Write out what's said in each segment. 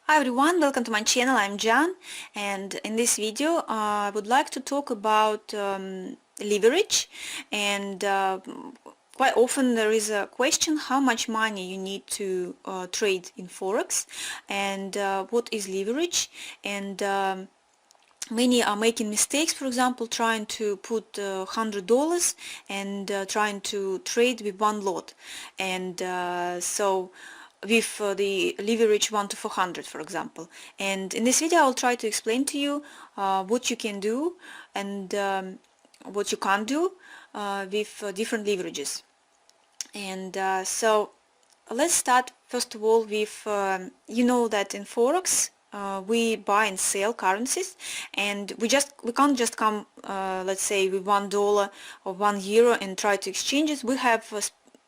Hi everyone, welcome to my channel. I'm Jan, and in this video I would like to talk about leverage. And quite often there is a question how much money you need to trade in Forex, and what is leverage, and many are making mistakes, for example trying to put $100 and trying to trade with one lot, and so with the leverage 1 to 400, for example. And in this video I'll try to explain to you what you can do and what you can't do with different leverages. And so let's start first of all with you know that in Forex we buy and sell currencies, and we can't just come let's say with $1 or €1 and try to exchange it.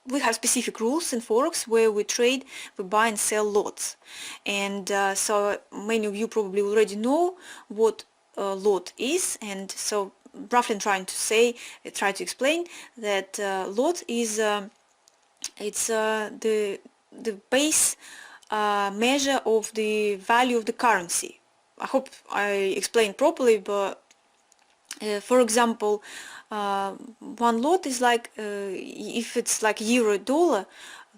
We have specific rules in Forex where we trade, we buy and sell lots. And so many of you probably already know what a lot is, and so roughly I'm trying to say, try to explain that lot is it's the base measure of the value of the currency. I hope I explained properly, but for example, one lot is like if it's like euro dollar,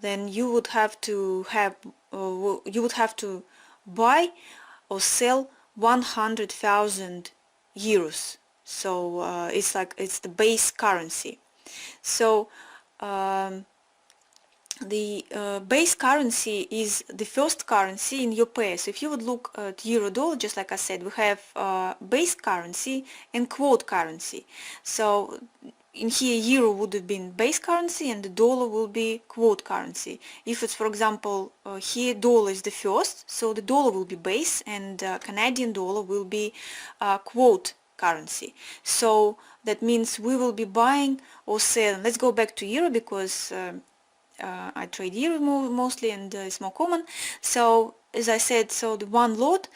then you would have to buy or sell 100,000 euros. So it's like it's the base currency. So the base currency is the first currency in your pair. So if you would look at euro dollar, just like I said, we have base currency and quote currency. So in here euro would have been base currency and the dollar will be quote currency. If it's, for example, here dollar is the first, so the dollar will be base and Canadian dollar will be quote currency. So that means we will be buying or selling. Let's go back to euro because I trade euro mostly, and it's more common. So as I said, so the one lot,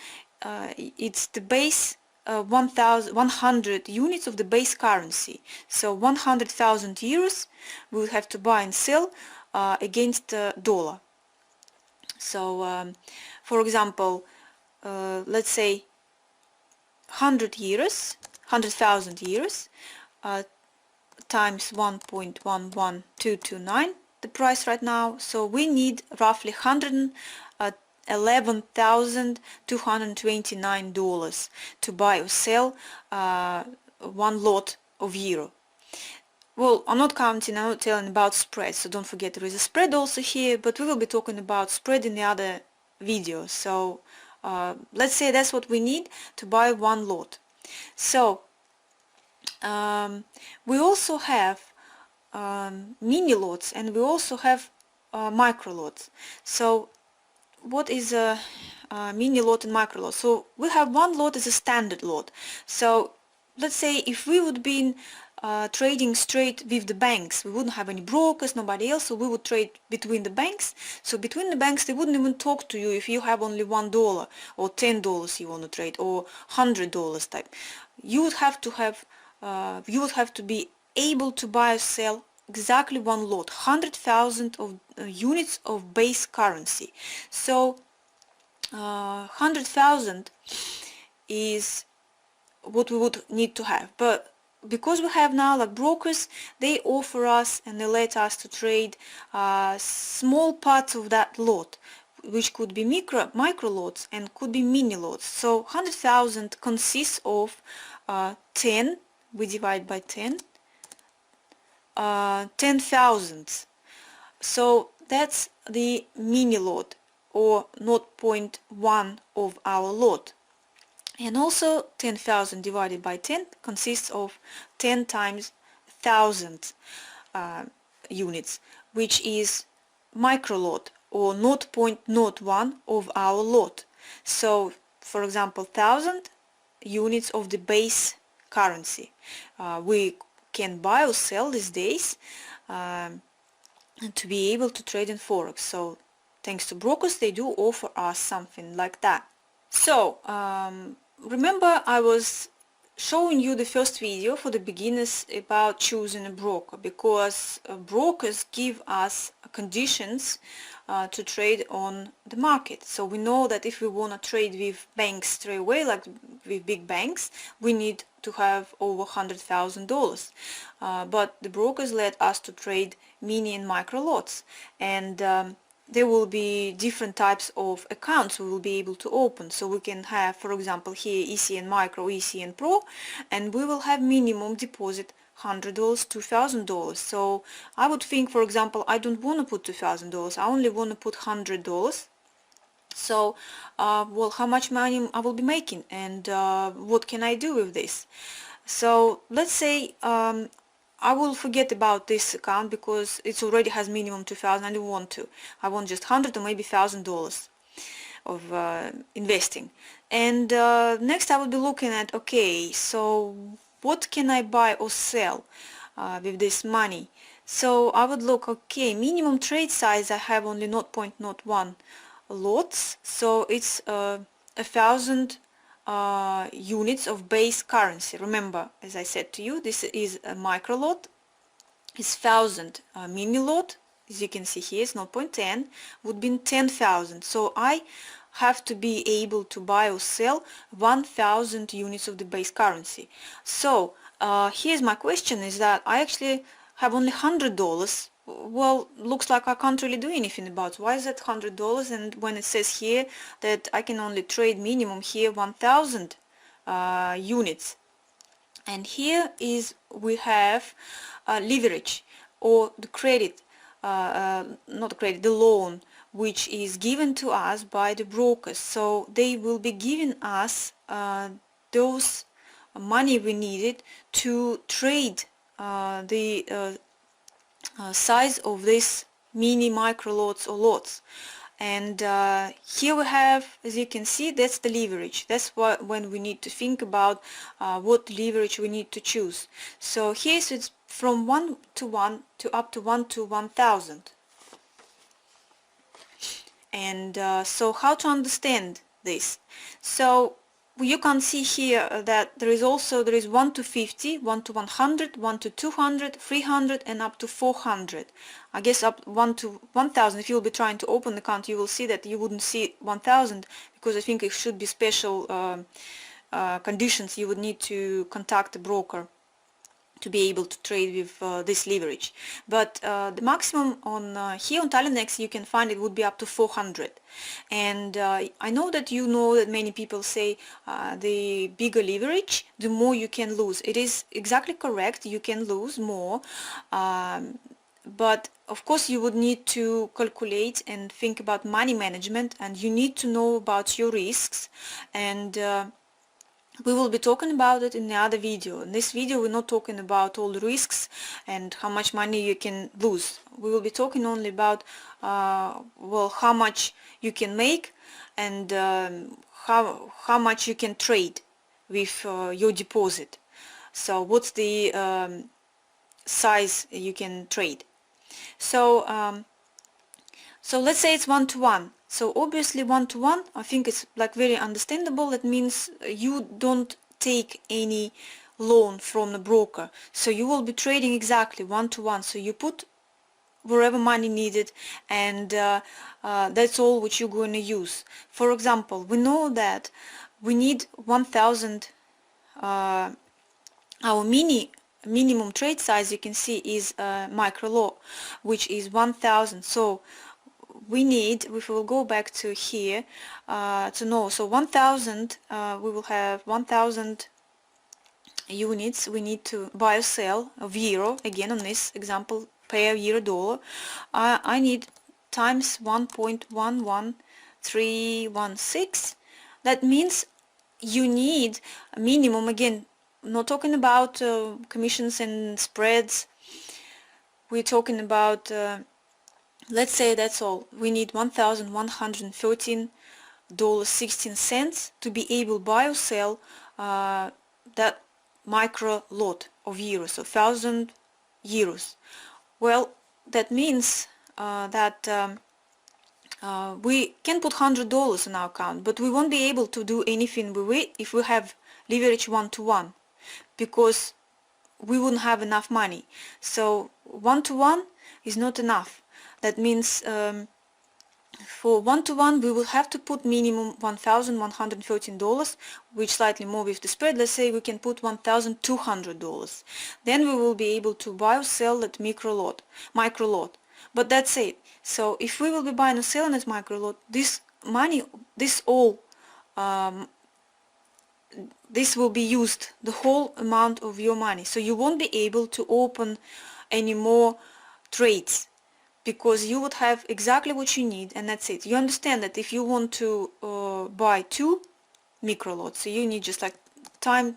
it's the base 100 units of the base currency. So 100,000 euros we will have to buy and sell against the dollar. So for example, let's say 100,000 euros times 1.11229, the price right now. So we need roughly $111,229 to buy or sell one lot of euro. Well, I'm not telling about spread, so don't forget there is a spread also here, but we will be talking about spread in the other video. So let's say that's what we need to buy one lot. So we also have mini lots, and we also have micro lots. So what is a mini lot and micro lot? So we have one lot as a standard lot. So let's say if we would be trading straight with the banks, we wouldn't have any brokers, nobody else, so we would trade between the banks. So between the banks they wouldn't even talk to you if you have only $1 or $10 you want to trade, or $100 type. You would have to be able to buy or sell exactly one lot, 100,000 of units of base currency. So 100,000 is what we would need to have. But because we have now like brokers, they offer us and they let us to trade small parts of that lot, which could be micro lots and could be mini lots. So 100,000 consists of 10, we divide by 10, 10,000. So that's the mini lot, or 0.1 of our lot. And also 10,000 divided by 10 consists of 10 times 1,000 units, which is micro lot, or 0.01 of our lot. So for example 1,000 units of the base currency we can buy or sell these days to be able to trade in Forex. So thanks to brokers, they do offer us something like that. So remember I was showing you the first video for the beginners about choosing a broker, because brokers give us conditions to trade on the market. So we know that if we want to trade with banks straight away, like with big banks, we need to have over $100,000. But the brokers let us to trade mini and micro lots, and there will be different types of accounts we will be able to open. So we can have, for example, here ECN Micro, ECN Pro, and we will have minimum deposit $100, $2,000. So I would think, for example, I don't want to put $2,000, I only want to put $100. So, well, how much money I will be making, and what can I do with this? So let's say I will forget about this account because it already has minimum 2,000. I don't want to. I want just 100 or maybe $1,000 of investing. And next I will be looking at, okay, so what can I buy or sell with this money? So I would look, okay, minimum trade size I have only 0.01 lots, so it's 1,000 units of base currency. Remember, as I said to you, this is a micro lot, is 1,000 mini lot, as you can see here, it's 0.10, would be 10,000. So I have to be able to buy or sell 1,000 units of the base currency. So here's my question, is that I actually have only $100. Well, looks like I can't really do anything about it. Why is that $100? And when it says here that I can only trade minimum here 1,000 units, and here is we have leverage, or the credit, not the credit, the loan, which is given to us by the brokers. So they will be giving us those money we needed to trade the size of this mini, micro lots or lots. And here we have, as you can see, that's the leverage. That's what when we need to think about what leverage we need to choose. So here it's from 1 to 1 to up to 1 to 1,000. And so how to understand this? So you can see here that there is 1 to 50, 1 to 100, 1 to 200, 300, and up to 400. I guess up 1 to 1,000, if you'll be trying to open the account, you will see that you wouldn't see 1,000, because I think it should be special conditions. You would need to contact a broker to be able to trade with this leverage. But the maximum on here on Tallynex you can find it would be up to 400. And I know that many people say the bigger leverage, the more you can lose. It is exactly correct, you can lose more, but of course you would need to calculate and think about money management, and you need to know about your risks, and we will be talking about it in the other video. In this video we're not talking about all the risks and how much money you can lose. We will be talking only about well, how much you can make, and how much you can trade with your deposit. So what's the size you can trade. So so let's say it's 1 to 1. So obviously 1 to 1, I think it's like very understandable. That means you don't take any loan from the broker. So you will be trading exactly 1 to 1. So you put wherever money needed, and that's all which you're going to use. For example, we know that we need 1,000. Our minimum trade size, you can see, is micro lot, which is 1,000. So we need, if we will go back to here to know, so 1,000, we will have 1,000 units we need to buy or sell of euro. Again, on this example, pair euro dollar, I need times 1.11316. That means you need a minimum, again, not talking about commissions and spreads, we're talking about let's say that's all. We need $1,113.16 to be able to buy or sell that micro lot of euros, so 1,000 euros. Well, that means that we can put $100 in our account, but we won't be able to do anything with it if we have leverage 1 to 1, because we wouldn't have enough money. So 1 to 1 is not enough. That means For 1-to-1 we will have to put minimum $1,113, which slightly more with the spread. Let's say we can put $1,200. Then we will be able to buy or sell that micro lot. But that's it. So if we will be buying or selling that micro lot, this money, um, this will be used, the whole amount of your money. So you won't be able to open any more trades, because you would have exactly what you need, and that's it. You understand that if you want to buy 2 micro lots, so you need just like time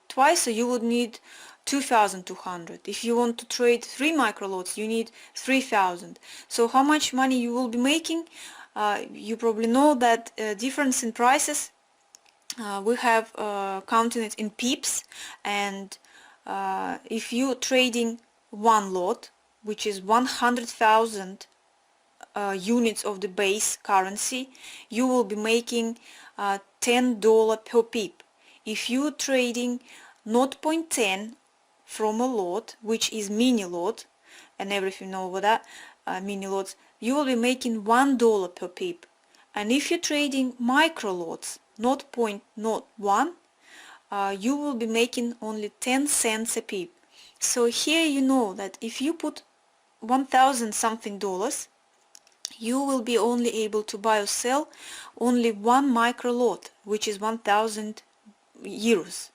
twice, so you would need 2,200. If you want to trade 3 micro lots, you need 3,000. So how much money you will be making? You probably know that difference in prices, we have counting it in pips, and if you're trading one lot, which is 100,000 units of the base currency, you will be making $10 per pip. If you're trading 0.10 from a lot, which is mini lot, and everything know about that, mini lots, you will be making $1 per pip. And if you're trading micro lots, 0.01, you will be making only 10 cents a pip. So here you know that if you put 1,000 something dollars, you will be only able to buy or sell only one micro lot, which is 1,000 euros.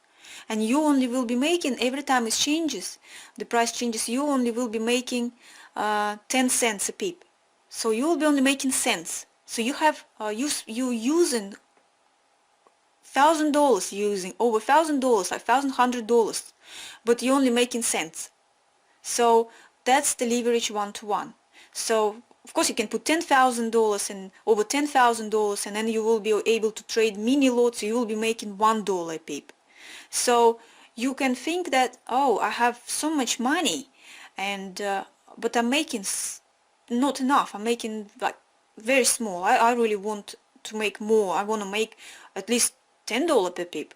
And you only will be making, every time it changes, the price changes, you only will be making 10 cents a pip. So you will be only making cents. So you have you using $1,000, using over $1,000, like $1,100, but you're only making cents. So that's the leverage 1-to-1. So of course you can put $10,000 and over $10,000, and then you will be able to trade mini lots, so you will be making $1 a pip. So you can think that, oh, I have so much money, and but I'm making not enough. I'm making like very small. I really want to make more. I want to make at least $10 per pip.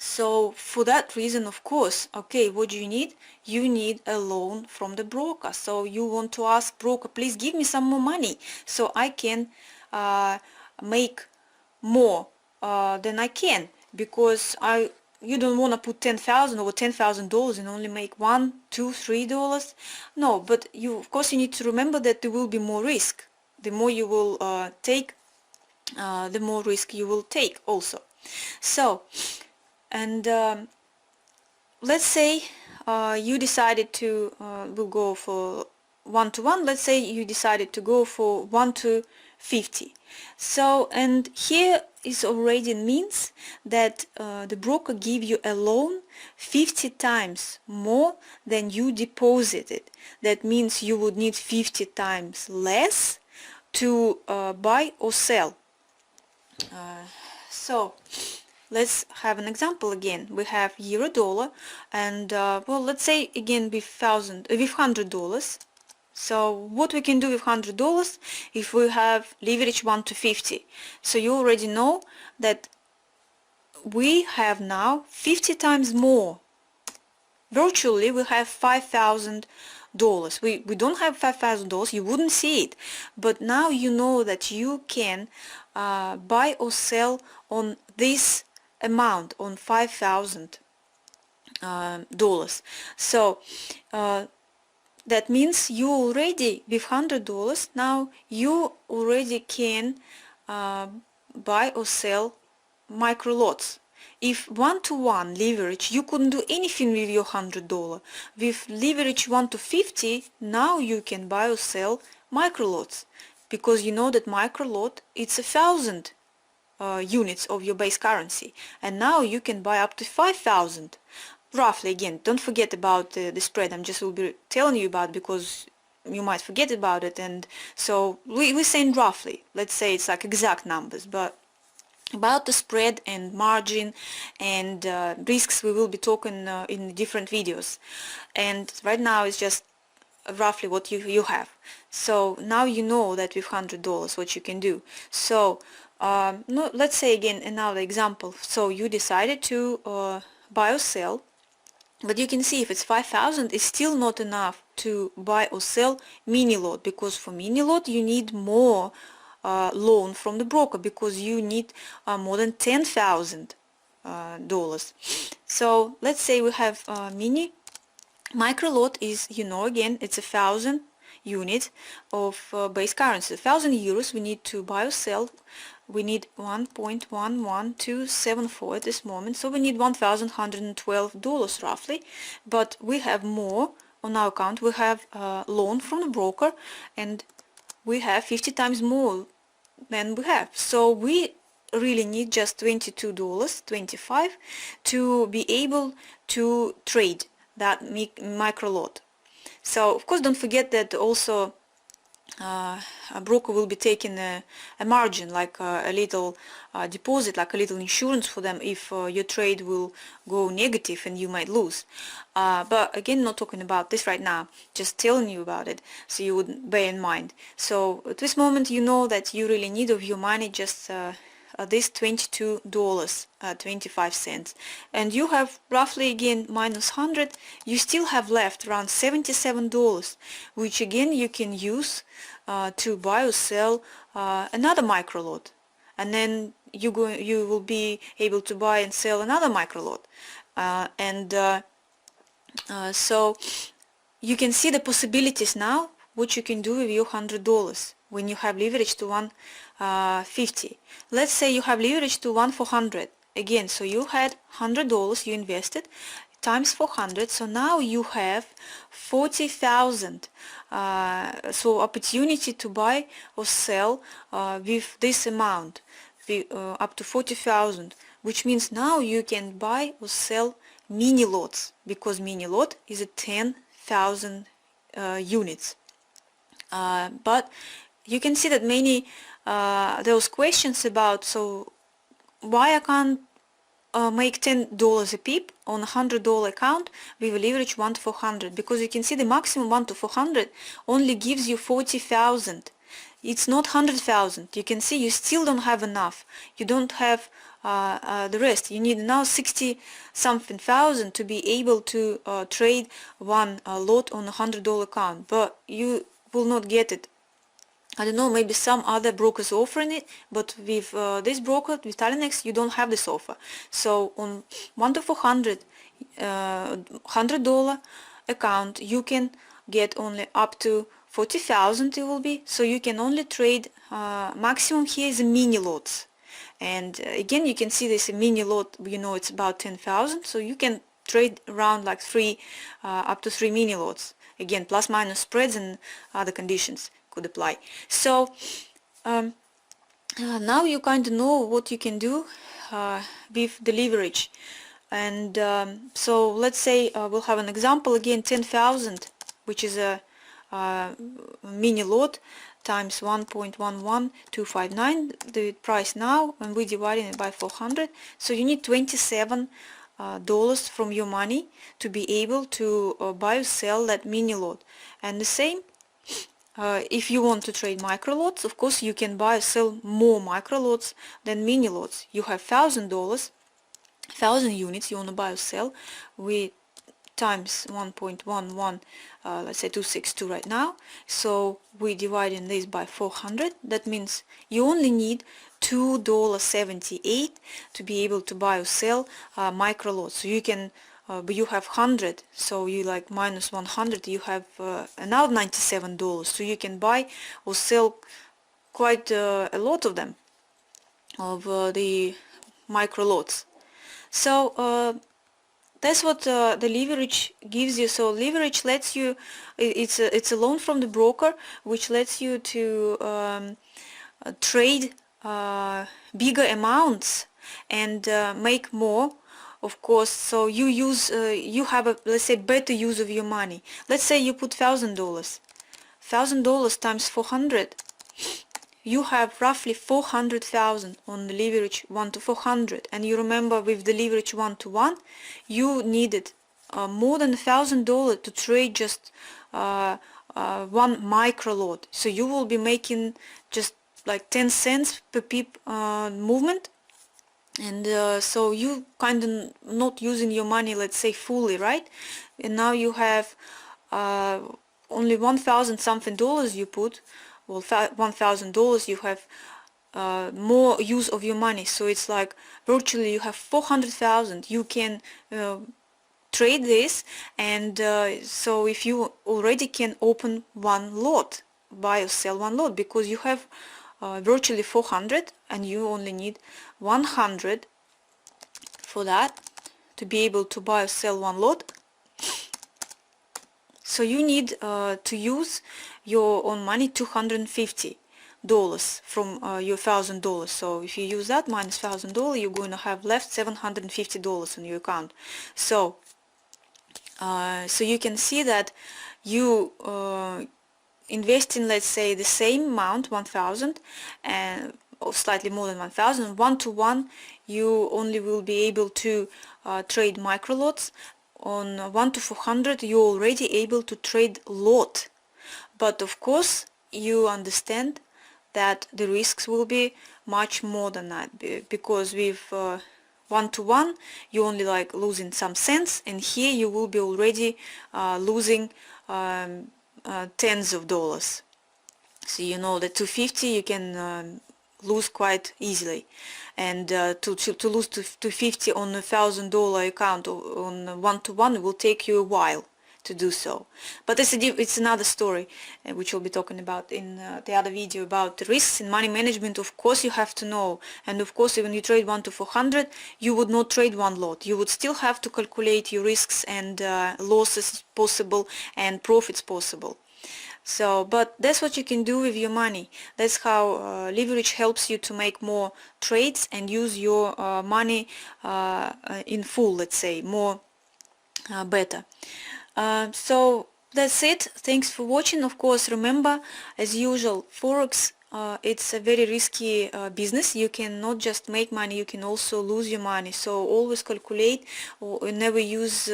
So for that reason, of course, okay, what do you need? You need a loan from the broker. So you want to ask broker, please give me some more money so I can make more than I can, because you don't want to put 10,000 over $10,000 and only make $1, $2, $3. No, but of course you need to remember that there will be more risk. The more you will take, the more risk you will take also. So, and let's say you decided to we'll go for 1-to-1. Let's say you decided to go for 1-to-50. So, and here is already means that the broker give you a loan 50 times more than you deposited. That means you would need 50 times less to buy or sell. So let's have an example again. We have euro dollar, and well, let's say again with $100. So what we can do with $100 if we have leverage 1-to-50. So you already know that we have now 50 times more. Virtually we have $5,000. We don't have $5,000, you wouldn't see it, but now you know that you can buy or sell on this amount, on $5,000. So that means you already, with $100, now you already can buy or sell micro lots. If 1-to-1 leverage, you couldn't do anything with your $100. With leverage 1-to-50, now you can buy or sell micro lots, because you know that micro lot, it's 1,000 units of your base currency, and now you can buy up to 5,000. Roughly, again, don't forget about the spread. I'm just will be telling you about, because you might forget about it, and so we're saying roughly. Let's say it's like exact numbers, but about the spread and margin and risks we will be talking in different videos, and right now it's just roughly what you have. So now you know that with $100 what you can do. So no, let's say again another example. So you decided to buy or sell, but you can see if it's 5,000, it's still not enough to buy or sell mini lot, because for mini lot you need more loan from the broker, because you need more than $10,000. So let's say we have mini. Micro lot is, again, it's 1,000 units of base currency. 1,000 euros we need to buy or sell. We need 1.11274 at this moment, so we need $1,112 roughly, but we have more on our account. We have a loan from the broker, and we have 50 times more than we have. So we really need just $22.25 to be able to trade that micro lot. So of course don't forget that also a broker will be taking a margin, like a little deposit, like a little insurance for them if your trade will go negative and you might lose. But again, not talking about this right now, just telling you about it so you would bear in mind. So at this moment you know that you really need of your money just this $22.25, and you have roughly again minus 100. You still have left around $77, which again you can use to buy or sell another micro lot, and then you will be able to buy and sell another micro lot, so you can see the possibilities now what you can do with your $100 when you have leverage to 150. Let's say you have leverage to 1,400 again, so you had $100 you invested times 400, so now you have 40,000 so opportunity to buy or sell with this amount, up to 40,000, which means now you can buy or sell mini lots, because mini lot is a 10,000 units. But you can see that many those questions about, so why I can't make $10 a pip on a $100 account with a leverage 1 to 400, because you can see the maximum 1 to 400 only gives you 40,000. It's not 100,000. You can see you still don't have enough. You don't have the rest. You need now 60 something thousand to be able to trade one lot on a $100 account, but you will not get it. I don't know, maybe some other brokers offering it, but with this broker, with Talinex, you don't have this offer. So on 1 to 400 $100 account, you can get only up to 40,000 it will be, so you can only trade maximum here is a mini lots. And again, you can see this mini lot, it's about 10,000, so you can trade around like up to 3 mini lots, again plus minus spreads and other conditions could apply. So now you kind of know what you can do with the leverage. And so let's say we'll have an example again, 10,000, which is a mini lot times 1.11259, the price now, and we're dividing it by 400, so you need $27 from your money to be able to buy or sell that mini lot. And the same, if you want to trade micro lots, of course you can buy or sell more micro lots than mini lots. You have $1,000, 1,000 units you want to buy or sell, we times 1.11, let's say 262 right now, so we're dividing this by 400. That means you only need $2.78 to be able to buy or sell micro lots. So you can but you have 100, so you like minus 100, you have another $97, so you can buy or sell quite a lot of them, of the micro lots. So that's what the leverage gives you. So leverage lets you, it's a loan from the broker which lets you to trade bigger amounts and make more, of course. So you use you have a, let's say, better use of your money. Let's say you put $1,000 times 400, you have roughly 400,000 on the leverage 1 to 400. And you remember with the leverage 1 to 1 you needed more than $1,000 to trade just one micro lot. So you will be making just like 10 cents per pip movement. And so you kind of not using your money, let's say, fully, right? And now you have only 1,000 something dollars you put, well, $1,000, you have more use of your money. So it's like virtually you have 400,000. You can trade this, and so if you already can open one lot, buy or sell one lot, because you have virtually 400 and you only need 100 for that to be able to buy or sell one lot. So you need to use your own money, $250 from your $1,000. So if you use that minus $1,000, you're going to have left $750 on your account. So so you can see that you invest in, let's say, the same amount, 1,000, and or slightly more than 1,000, 1-to-1, you only will be able to trade micro lots. On 1-to-400, you're already able to trade lot. But of course, you understand that the risks will be much more than that, because with 1-to-1 you only like losing some cents, and here you will be already losing tens of dollars. So you know that 250 you can lose quite easily, and to lose 250 on $1,000 account on 1-to-1 it will take you a while to do so. But it's another story, which we'll be talking about in the other video about the risks in money management. Of course you have to know, and of course when you trade 1-to-400 you would not trade one lot. You would still have to calculate your risks and losses possible and profits possible. So, but that's what you can do with your money. That's how leverage helps you to make more trades and use your money in full, let's say, more better. So that's it. Thanks for watching. Of course, remember, as usual, Forex, it's a very risky business. You can not just make money, you can also lose your money. So always calculate, or never use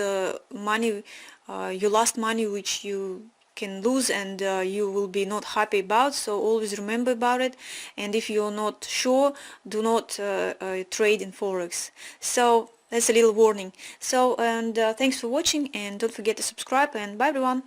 money, your last money, which you can lose and you will be not happy about. So always remember about it, and if you're not sure, do not trade in Forex. So that's a little warning. So, and thanks for watching, and don't forget to subscribe, and bye everyone.